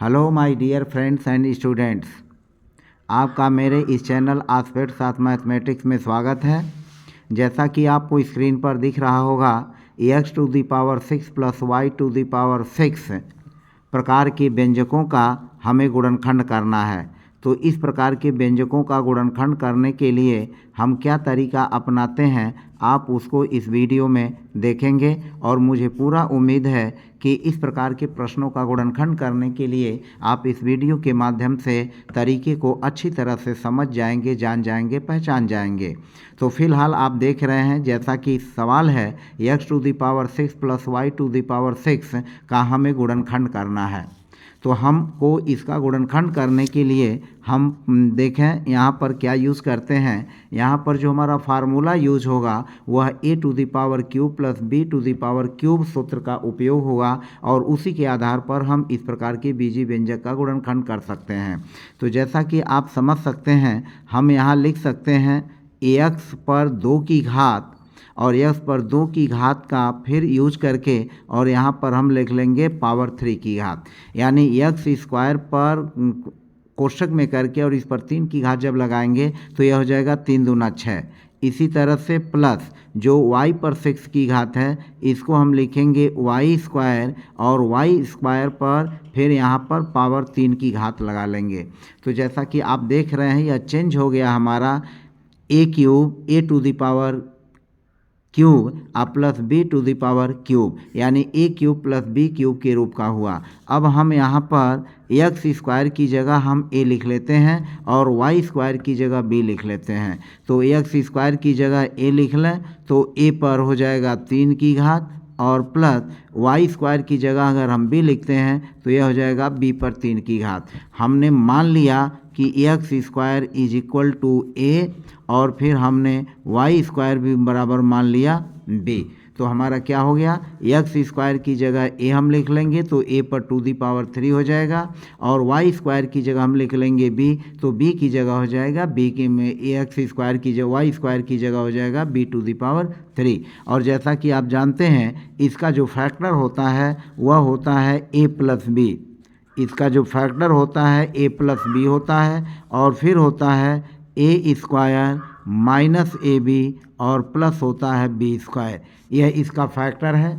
Hello my dear friends and students, आपका मेरे इस चैनल आस्पेक्ट साथ मैथमेटिक्स में स्वागत है। जैसा कि आपको स्क्रीन पर दिख रहा होगा, x to the power 6 plus y to the power 6 प्रकार के व्यंजकों का हमें गुणनखंड करना है। तो इस प्रकार के व्यंजकों का गुणनखंड करने के लिए हम क्या तरीका अपनाते हैं, आप उसको इस वीडियो में देखेंगे और मुझे पूरा उम्मीद है कि इस प्रकार के प्रश्नों का गुणनखंड करने के लिए आप इस वीडियो के माध्यम से तरीके को अच्छी तरह से समझ जाएंगे, जान जाएंगे, पहचान जाएंगे। तो फिलहाल आप देख रहे हैं, जैसा कि सवाल है x to the power 6 plus y to the power 6 का हमें गुणनखंड करना है। तो हमको इसका गुणनखंड करने के लिए हम देखें यहाँ पर क्या यूज़ करते हैं। यहाँ पर जो हमारा फार्मूला यूज होगा वह A to the power cube plus B to the power cube सूत्र का उपयोग होगा और उसी के आधार पर हम इस प्रकार के बीजीय व्यंजक का गुणनखंड कर सकते हैं। तो जैसा कि आप समझ सकते हैं, हम यहाँ लिख सकते हैं एक्स पर 2 की घात और एक्स पर 2 की घात का फिर यूज करके और यहाँ पर हम लिख लेंगे पावर 3 की घात, यानी एक्स स्क्वायर पर कोष्ठक में करके और इस पर 3 की घात जब लगाएंगे तो यह हो जाएगा 3 दूना 6। इसी तरह से प्लस जो y पर 6 की घात है इसको हम लिखेंगे वाई स्क्वायर और वाई स्क्वायर पर फिर यहाँ पर पावर 3 की घात लगा लेंगे। तो जैसा कि आप देख रहे हैं, यह चेंज हो गया हमारा A cube A to the power cube आ plus B to the power cube, यानी A cube plus B cube के रूप का हुआ। अब हम यहाँ पर एक्स स्क्वायर की जगह हम ए लिख लेते हैं और वाई स्क्वायर की जगह बी लिख लेते हैं। तो एक्स स्क्वायर की जगह ए लिख लें तो ए पर हो जाएगा 3 की घात और प्लस वाई स्क्वायर की जगह अगर हम बी लिखते हैं तो यह हो जाएगा बी पर 3 की घात। हमने मान लिया कि X square is equal to A और फिर हमने वाई स्क्वायर भी बराबर मान लिया बी। तो हमारा क्या हो गया, एक्स स्क्वायर की जगह ए हम लिख लेंगे तो ए पर 2 दी पावर 3 हो जाएगा और वाई स्क्वायर की जगह हम लिख लेंगे बी तो बी की जगह हो जाएगा बी के में एक्स स्क्वायर की जगह वाई स्क्वायर की जगह हो जाएगा बी टू दी पावर 3। और जैसा कि आप जानते हैं, इसका जो फैक्टर होता है वह होता है ए प्लस बी। इसका जो फैक्टर होता है ए प्लस बी होता है और फिर होता है ए स्क्वायर माइनस ए बी और प्लस होता है बी स्क्वायर। यह इसका फैक्टर है।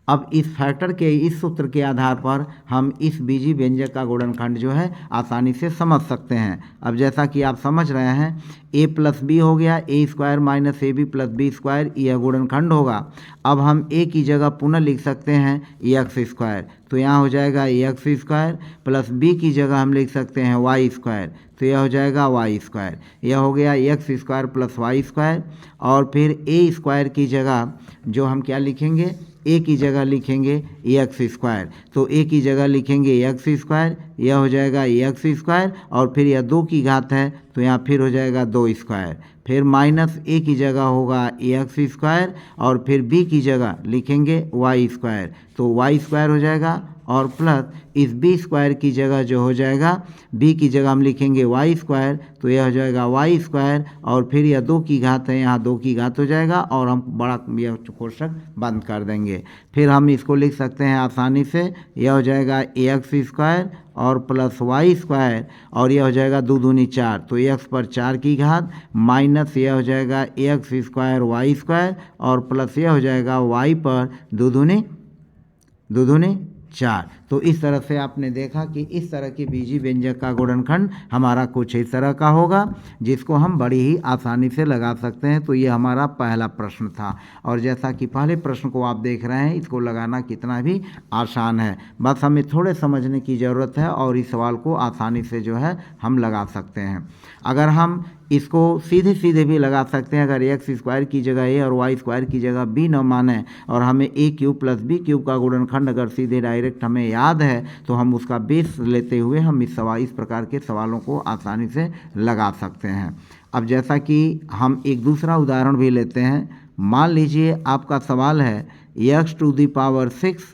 अब इस फैक्टर के इस सूत्र के आधार पर हम इस बीजीय व्यंजक का गुणनखंड जो है आसानी से समझ सकते हैं। अब जैसा कि आप समझ रहे हैं, ए प्लस बी हो गया A square minus A B plus B square, यह गुणनखंड होगा। अब हम ए की जगह पुनः लिख सकते हैं एक्स स्क्वायर, तो यहाँ हो जाएगा एक्स स्क्वायर प्लस बी की जगह हम लिख सकते हैं वाई स्क्वायर, तो यह हो जाएगा वाई स्क्वायर। यह हो गया x square plus y square और फिर ए स्क्वायर की जगह जो हम क्या लिखेंगे, ए की जगह लिखेंगे एक्स स्क्वायर, तो ए की जगह लिखेंगे एक्स स्क्वायर, यह हो जाएगा एक्स स्क्वायर और फिर यह 2 की घात है तो यहाँ फिर हो जाएगा 2 स्क्वायर, फिर माइनस ए की जगह होगा एक्स स्क्वायर और फिर बी की जगह लिखेंगे वाई स्क्वायर, तो वाई स्क्वायर हो जाएगा और प्लस इस बी स्क्वायर की जगह जो हो जाएगा बी की जगह हम लिखेंगे वाई स्क्वायर, तो यह हो जाएगा वाई स्क्वायर और फिर यह 2 की घात है, यहाँ 2 की घात हो जाएगा और हम बड़ा यह कोष्ठक बंद कर देंगे। फिर हम इसको लिख सकते हैं आसानी से, यह हो जाएगा एक्स स्क्वायर और प्लस वाई स्क्वायर और यह हो जाएगा 2 दूनी 4, तो एक्स पर 4 की घात माइनस यह हो जाएगा एक्स स्क्वायर वाई स्क्वायर और प्लस यह हो जाएगा वाई पर 2 दूनी 4। तो इस तरह से आपने देखा कि इस तरह के बीजीय व्यंजक का गुणनखंड हमारा कुछ इस तरह का होगा जिसको हम बड़ी ही आसानी से लगा सकते हैं। तो ये हमारा पहला प्रश्न था और जैसा कि पहले प्रश्न को आप देख रहे हैं, इसको लगाना कितना भी आसान है, बस हमें थोड़े समझने की ज़रूरत है और इस सवाल को आसानी से जो है हम लगा सकते हैं। अगर हम इसको सीधे सीधे भी लगा सकते हैं, अगर एक्स स्क्वायर की जगह ए और वाई स्क्वायर की जगह बी न माने और हमें ए क्यूब प्लस बी क्यूब का गुणनखंड अगर सीधे डायरेक्ट हमें याद है तो हम उसका बेस लेते हुए हम इस प्रकार के सवालों को आसानी से लगा सकते हैं। अब जैसा कि हम एक दूसरा उदाहरण भी लेते हैं, मान लीजिए आपका सवाल है x to the power 6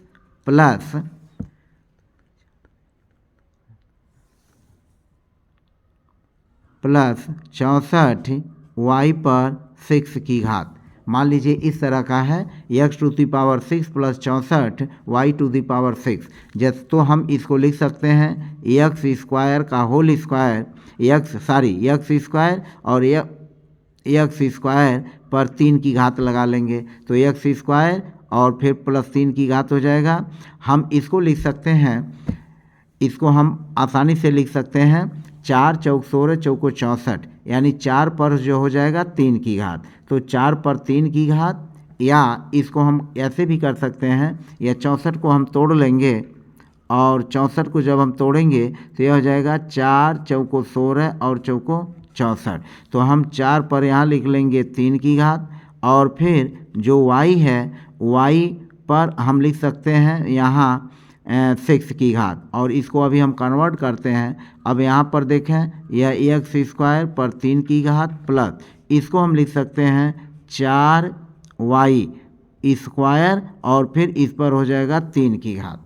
plus 64 y पर 6 की घात। मान लीजिए इस तरह का है x to the power 6 plus 64 y to the power 6, जैसे तो हम इसको लिख सकते हैं एक्स स्क्वायर का होल स्क्वायर एक्स स्क्वायर और एक्स स्क्वायर पर 3 की घात लगा लेंगे तो एक्स स्क्वायर और फिर प्लस 3 की घात हो जाएगा। हम इसको लिख सकते हैं, इसको हम आसानी से लिख सकते हैं 4 चौक 16 चौको 64, यानी 4 पर जो हो जाएगा 3 की घात, तो 4 पर 3 की घात, या इसको हम ऐसे भी कर सकते हैं, या 64 को हम तोड़ लेंगे और 64 को जब हम तोड़ेंगे तो यह हो जाएगा 4 चौको 16 और चौको 64, तो हम 4 पर यहाँ लिख लेंगे 3 की घात और फिर जो y है y पर हम लिख सकते हैं यहाँ 6 की घात, और इसको अभी हम कन्वर्ट करते हैं। अब यहाँ पर देखें यह एक्स स्क्वायर पर 3 की घात प्लस इसको हम लिख सकते हैं 4y स्क्वायर और फिर इस पर हो जाएगा 3 की घात,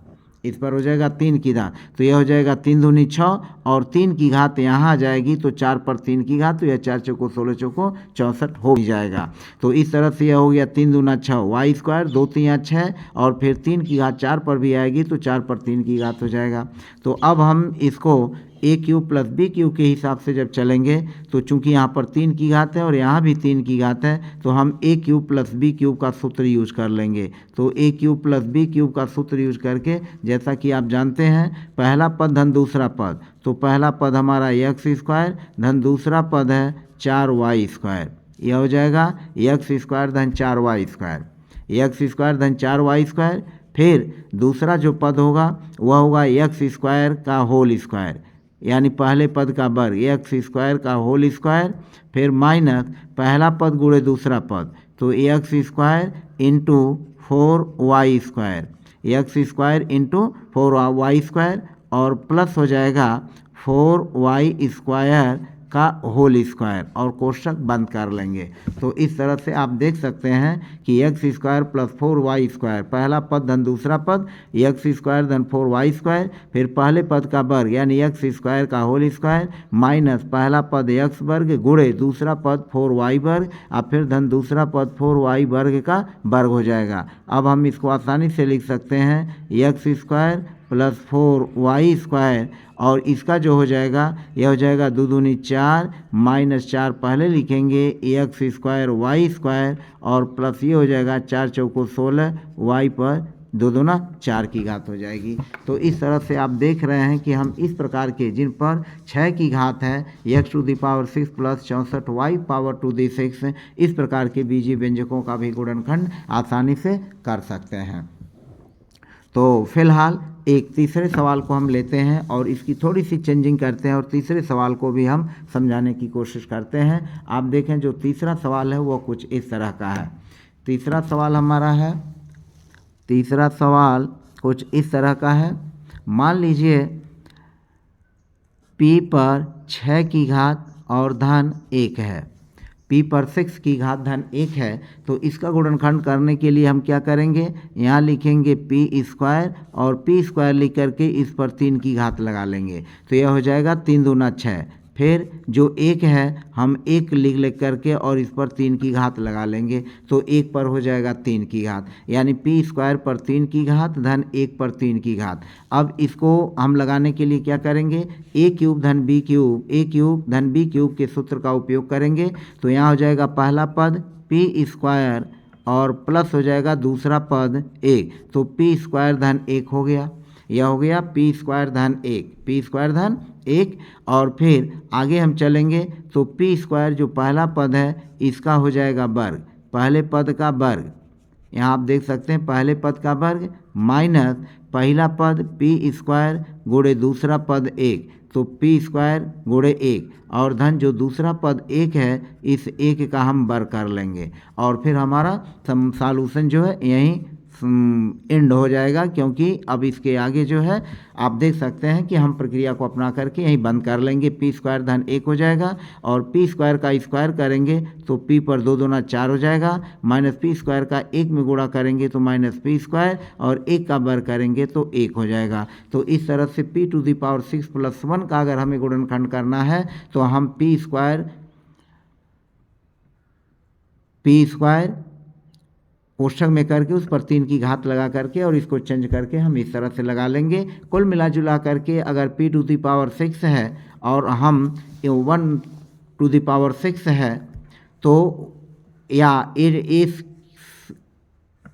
इस पर हो जाएगा 3 की घात, तो यह हो जाएगा 3 दूनी 6 और 3 की घात यहाँ आ जाएगी तो 4 पर 3 की घात, तो यह 4 चौको 16 चौको 64 हो जाएगा। तो इस तरह से यह हो गया 3 दूना 6 वाई स्क्वायर, 2 3 6 और फिर 3 की घात 4 पर भी आएगी तो 4 पर 3 की घात हो जाएगा। तो अब हम इसको ए क्यूब प्लस बी क्यूब के हिसाब से जब चलेंगे तो चूंकि यहाँ पर 3 की घात है और यहाँ भी 3 की घात है तो हम ए क्यूब प्लस बी क्यूब का सूत्र यूज कर लेंगे। तो ए क्यूब प्लस बी क्यूब का सूत्र यूज करके, जैसा कि आप जानते हैं पहला पद धन दूसरा पद, तो पहला पद हमारा एक्स स्क्वायर धन दूसरा पद है 4y स्क्वायर, यह हो जाएगा एक्स स्क्वायर धन 4y स्क्वायर, एक्स स्क्वायर धन 4y स्क्वायर। फिर दूसरा जो पद होगा वह होगा एक्स स्क्वायर का होल स्क्वायर, यानी पहले पद का वर्ग एक्स स्क्वायर का होल स्क्वायर, फिर माइनस पहला पद गुणे दूसरा पद, तो x square into 4y square, x square into 4y square और प्लस हो जाएगा 4y स्क्वायर का होल स्क्वायर और कोष्ठक बंद कर लेंगे। तो इस तरह से आप देख सकते हैं कि X square plus 4y square, पहला पद धन दूसरा पद एक्स स्क्वायर धन 4y स्क्वायर, फिर पहले पद का वर्ग यानी एक्स स्क्वायर का होल स्क्वायर माइनस पहला पद एक्स वर्ग गुणे दूसरा पद 4y वर्ग और फिर धन दूसरा पद 4y वर्ग का वर्ग हो जाएगा। अब हम इसको आसानी से लिख सकते हैं x square plus 4y square और इसका जो हो जाएगा यह हो जाएगा 2 दूनी 4 माइनस 4 पहले लिखेंगे एक्स स्क्वायर वाई स्क्वायर और प्लस ये हो जाएगा 4 चौको 16 y पर 2 दूना 4 की घात हो जाएगी। तो इस तरह से आप देख रहे हैं कि हम इस प्रकार के जिन पर 6 की घात है x to the power 6 plus 64 y power to the 6, इस प्रकार के बीजीय व्यंजकों का भी गुणनखंड आसानी से कर सकते हैं। तो फिलहाल एक तीसरे सवाल को हम लेते हैं और इसकी थोड़ी सी चेंजिंग करते हैं और तीसरे सवाल को भी हम समझाने की कोशिश करते हैं। आप देखें जो तीसरा सवाल है वो कुछ इस तरह का है। तीसरा सवाल हमारा है, तीसरा सवाल कुछ इस तरह का है। मान लीजिए p पर 6 की घात और धन 1 है, p पर 6 की घात धन 1 है, तो इसका गुणनखंड करने के लिए हम क्या करेंगे, यहाँ लिखेंगे p स्क्वायर और p स्क्वायर लिख करके इस पर 3 की घात लगा लेंगे, तो यह हो जाएगा 3 दूना 6। फिर जो 1 है हम 1 लिख करके और इस पर 3 की घात लगा लेंगे, तो 1 पर हो जाएगा 3 की घात, यानी p स्क्वायर पर 3 की घात धन 1 पर 3 की घात। अब इसको हम लगाने के लिए क्या करेंगे, a क्यूब धन b क्यूब, a क्यूब धन b क्यूब के सूत्र का उपयोग करेंगे। तो यहाँ हो जाएगा पहला पद p स्क्वायर और प्लस हो जाएगा दूसरा पद 1, तो p स्क्वायर धन 1 हो गया, यह हो गया p स्क्वायर धन 1, p स्क्वायर धन 1। और फिर आगे हम चलेंगे तो p स्क्वायर जो पहला पद है इसका हो जाएगा वर्ग, पहले पद का वर्ग, यहाँ आप देख सकते हैं पहले पद का वर्ग माइनस पहला पद p स्क्वायर गुणे दूसरा पद 1, तो p स्क्वायर गुणे 1 और धन जो दूसरा पद 1 है इस 1 का हम वर्ग कर लेंगे और फिर हमारा सॉल्यूशन जो है यहीं एंड हो जाएगा, क्योंकि अब इसके आगे जो है आप देख सकते हैं कि हम प्रक्रिया को अपना करके यहीं बंद कर लेंगे। p स्क्वायर धन 1 हो जाएगा और p स्क्वायर का स्क्वायर करेंगे तो p पर 2 दूना 4 हो जाएगा, माइनस p स्क्वायर का 1 में गुणा करेंगे तो माइनस p स्क्वायर और 1 का वर्ग करेंगे तो 1 हो जाएगा। तो इस तरह से p to the power 6 plus 1 का अगर हमें गुणनखंड करना है तो हम p स्क्वायर कोष्ठक में करके उस पर 3 की घात लगा करके और इसको चेंज करके हम इस तरह से लगा लेंगे। कुल मिला जुला करके अगर p⁶ है और हम 1⁶ है तो या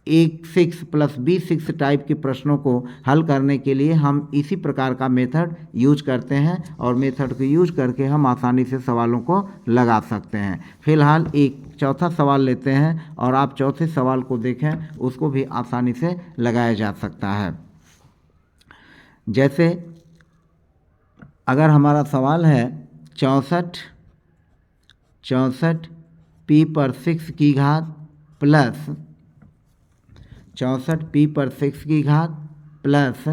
A6 प्लस B6 टाइप के प्रश्नों को हल करने के लिए हम इसी प्रकार का मेथड यूज करते हैं और मेथड को यूज करके हम आसानी से सवालों को लगा सकते हैं। फिलहाल एक चौथा सवाल लेते हैं और आप चौथे सवाल को देखें, उसको भी आसानी से लगाया जा सकता है। जैसे अगर हमारा सवाल है 64 p/6 की घात प्लस 64 p/6 की घात प्लस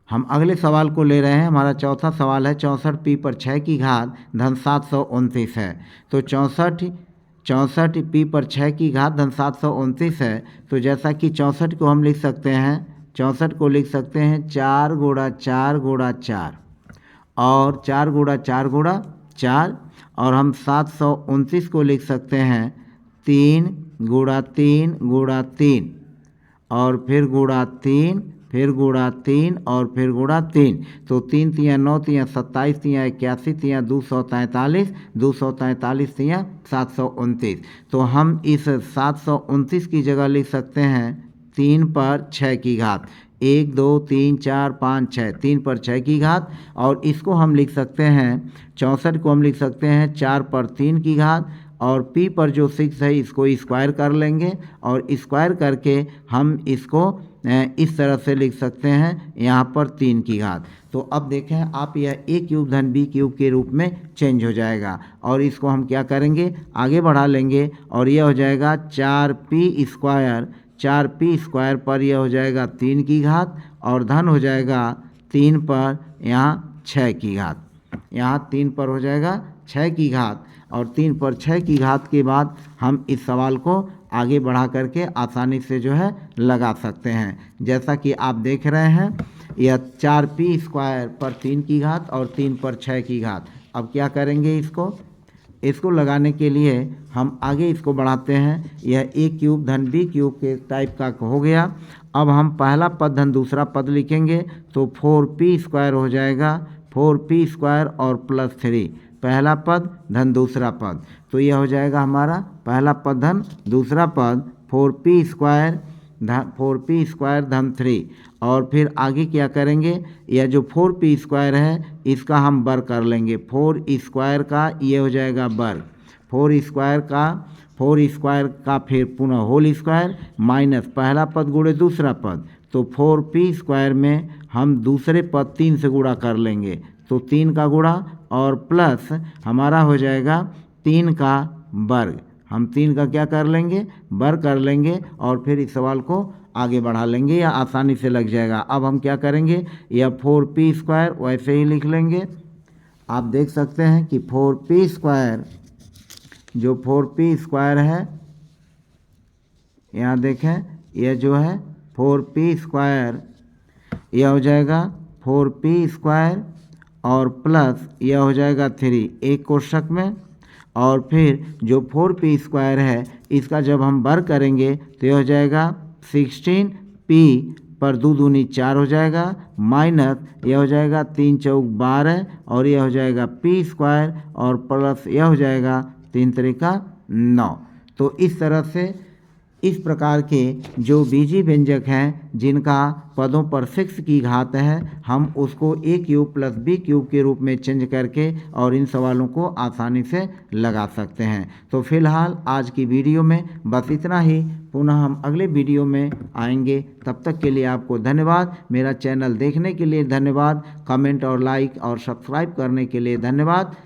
हम अगले सवाल को ले रहे हैं। हमारा चौथा सवाल है 64 p/6 की घात धन 729 है। तो 64 p/6 की घात धन 729 है। तो जैसा कि 64 को हम लिख सकते हैं 4 गुणा 4 गुणा 4 और 4 गुणा 4 गुणा 4 और हम 729 को लिख सकते हैं 3 गुणा 3 गुणा 3 और फिर गुणा 3 फिर गुणा 3 और फिर गुणा 3। तो 3 तियाँ 9 तियाँ 27 तियाँ 81 तियाँ 243 243 तियाँ 729। तो हम इस 729 की जगह लिख सकते हैं 3/6 की घात 1 2 3 4 5 6 3/6 की घात। और इसको हम लिख सकते हैं 64 को हम लिख सकते हैं 4/3 की घात और p पर जो 6 है इसको स्क्वायर कर लेंगे और स्क्वायर करके हम इसको इस तरह से लिख सकते हैं यहाँ पर 3 की घात। तो अब देखें आप, यह a³ धन b³ के रूप में चेंज हो जाएगा और इसको हम क्या करेंगे आगे बढ़ा लेंगे और यह हो जाएगा 4p² पर यह हो जाएगा 3 की घात और धन हो जाएगा 3 पर यहाँ 6 की घात, यहाँ 3 पर हो जाएगा 6 की घात और 3 पर 6 की घात के बाद हम इस सवाल को आगे बढ़ा करके आसानी से जो है लगा सकते हैं। जैसा कि आप देख रहे हैं यह 4p² पर 3 की घात और 3 पर 6 की घात। अब क्या करेंगे, इसको लगाने के लिए हम आगे इसको बढ़ाते हैं। यह a³ धन b³ के टाइप का हो गया। अब हम पहला पद धन दूसरा पद लिखेंगे तो 4p² हो जाएगा 4p² और प्लस 3 पहला पद धन दूसरा पद। तो यह हो जाएगा हमारा पहला पद धन दूसरा पद 4p² धन 3 और फिर आगे क्या करेंगे, यह जो 4p² है इसका हम वर्ग कर लेंगे। 4² का ये हो जाएगा वर्ग, 4² का फिर पुनः होल स्क्वायर माइनस पहला पद गुणे दूसरा पद। तो 4p² में हम दूसरे पद 3 से गुणा कर लेंगे तो 3 का गुणा और प्लस हमारा हो जाएगा 3 का वर्ग। हम 3 का क्या कर लेंगे, वर्ग कर लेंगे और फिर इस सवाल को आगे बढ़ा लेंगे या आसानी से लग जाएगा। अब हम क्या करेंगे, यह 4p² वैसे ही लिख लेंगे। आप देख सकते हैं कि 4p² जो 4p² है, यहाँ देखें यह जो है 4p² यह हो जाएगा 4p² और प्लस यह हो जाएगा 3 एक कोष्ठक में और फिर जो 4p² है इसका जब हम वर्ग करेंगे तो यह हो जाएगा 16p पर 2 दूनी 4 हो जाएगा माइनस यह हो जाएगा 3 चौक 12 और यह हो जाएगा p² और प्लस यह हो जाएगा 3 त्रिका 9। तो इस तरह से इस प्रकार के जो बीजीय व्यंजक हैं जिनका पदों पर 6 की घात है, हम उसको a³ प्लस b³ के रूप में चेंज करके और इन सवालों को आसानी से लगा सकते हैं। तो फिलहाल आज की वीडियो में बस इतना ही। पुनः हम अगले वीडियो में आएंगे, तब तक के लिए आपको धन्यवाद। मेरा चैनल देखने के लिए धन्यवाद। कमेंट और लाइक और सब्सक्राइब करने के लिए धन्यवाद।